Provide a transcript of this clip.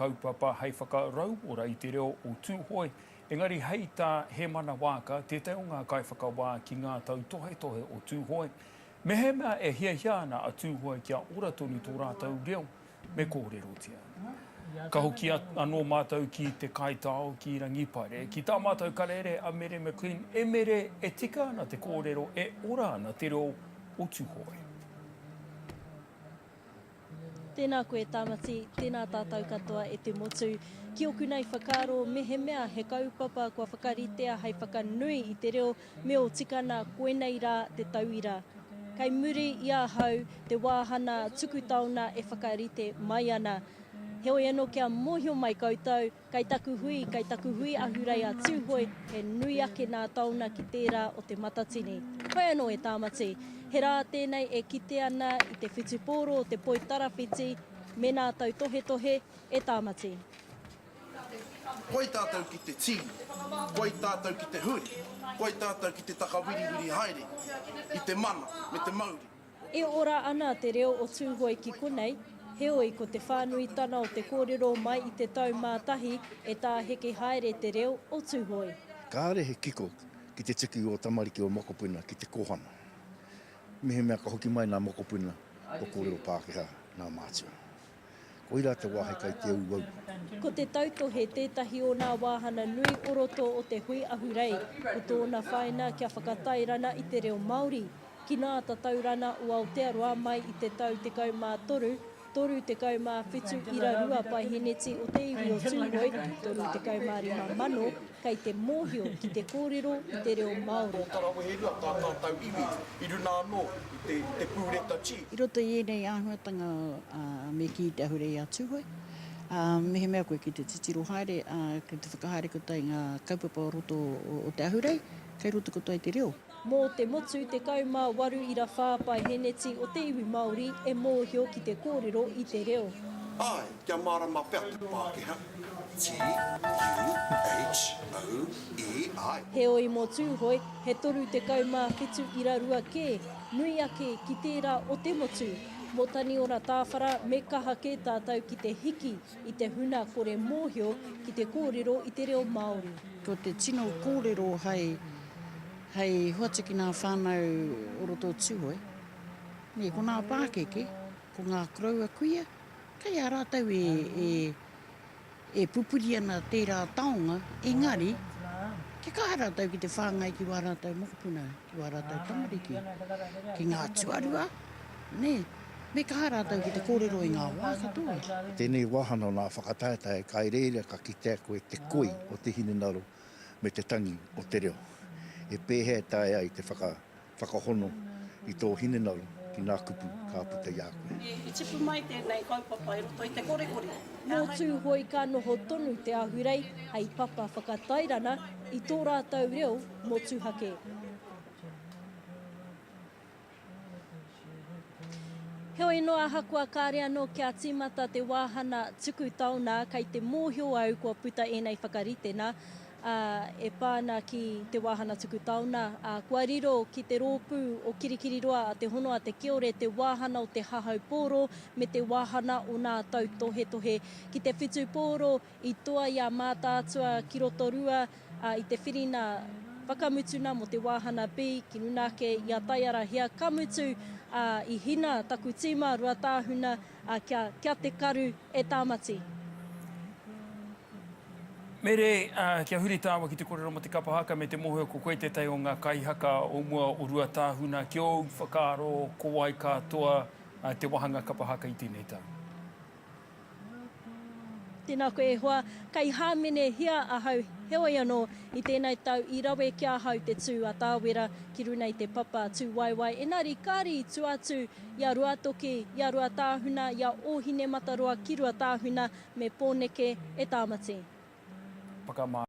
kaupapa hei whakarau ora I te reo o Tūhoe. Engari hei tā Hemana Waaka, te teo ngā kai whakawā ki ngā tau tohe tohe o Tūhoe. Me he mea e hia ana a Tūhoe kia ora tonu tō rātau reo me kōrerotia. Ka hoki anō mātou ki te kaitao ki rangipare, ki tā mātou karere a mere me clean, e mere e tika ana te kōrero, e ora ana te reo o Tūhoe. Tēnā koe tāmati, tēnā tātou katoa e te motu. Ki oku nei whakaro me he mea he kaupapa kua whakaritea hei whakanui I te reo me o tikana koenei rā te tauira. Kei muri I a hau te wāhana tukutauna e whakarite mai ana. Heoi anō kia mōhio mai koutou, kei taku hui ahurei a Tūhoe, he nui ake nā tauna ki tērā o te matatini. Koe anō e tāmati, he rā tēnei e kite ana I te whitupōro o te poi tarawhiti, me nā tau tohe tohe e tāmati. Koe tātou ki te tī, koe tātou ki te hui, koe tātou ki te takawiri haere, I te mana me te Māori. E ora ana te reo o Tūhoe ki konei, heoi ko te whānui tana o te kōrero mai I te tau mātahi e tā heke haere te reo o Tūhoe. Kāre he kiko ki te tiki o tamariki o mokopuna ki te kōhanga. Me he mea ka hoki mai nā mokopuna o kōrero Pākehā nā mātua. Ko ira te wāhe kai te au wau. Ko te tautohe tētahi o nā wāhana nui oroto o te Hui Ahurei, o tōna whaina kia whakatairana I te reo Māori. Ki nā tataurana o Aotearoa mai I te tau te kaumātoru, toru te kaumāwhitu irarua pai heneti o te iwi o Tūhoe, toru te kaumārima mano, kei te mōhio ki te kōrero I te reo Māori. I roto I enei āhuatanga me ki te ahurei a Tūhoe. Me he mea koe ki te titiro haere, ki te whakahaere kotai ngā kaupapa roto o te ahurei, kei roto kotai te reo. Mō te motu te kaumā waru ira whāpai heneti o te iwi Māori e mōhio ki te kōrero I te reo. Ai, kia marama pēr te Pākehā. T-U-H-O-E-I. Heoi mō Tūhoe, he toru te kaumā whitu irarua kē, nui ake ki tērā o te motu. Mō Tangiora Tawhara me kaha kē tātou ki te hiki I te huna kore mōhio ki te kōrero I te reo Māori. Ko te tino kōrero hei huatiki nā whānau o roto Tūhoe. Nē, ko nā Pākeke, ko ngā kraua kuia, kei a rātau e pupuri ana tērā taonga, engari, ke kaha rātau ki te whāngai ki wā rātau mokopuna, ki wā rātau tamariki, ki ngā tuarua, nē, me kaha rātau ki te kōrero I ngā wā katoa. Tēnei wāhana o nā whakataetae kai reira ka kitea koe te koi o te hinenaro me te tangi o te reo. E pēhea tae ai te whakahono I tō hinenaro ki nā kupu ka puta i a koe. I tipu mai tēnei kaupapa I roto I te kore. Mō Tūhoe ka noho tonu te ahurei, hei papa whakatairana I tō rātau reo mō Tūhake. Heoi noa hakua kāre anō kia tīmata te wāhana tukutauna kei te mōhio au kua puta enei whakaritena. E pāna ki te wāhana tukutauna. Kua riro ki te rōpū o kirikiriroa a te honoa te kiore, te wāhana o te hahau pōro me te wāhana o nā tau tohe tohe. Ki te whitu pōro I toa I a mātātua ki roto rua I te whirina whakamutuna mo te wāhana pi, ki nunake I a taiara hia kamutu I hina taku tīma rua tāhuna kia te karu e tāmati. Mere, kia huri tāwa ki te kōrero mo te kapahaka me te mōhio ko koe te tei o ngā kaihaka o mua o rua tāhuna ki o whakaaro ko ai katoa te wahanga kapahaka I tēnei tā. Tēnā koe e hoa, kei hāmene hia ahau heoi anō I tēnei tau I rawe kia hau te tū a tāwera ki runei te papa tū waiwai. Engari, kāri tū atu ia rua toke, ia rua tāhuna, ia ohine mataroa ki rua tāhuna me pōneke e tāmati. Pakamā.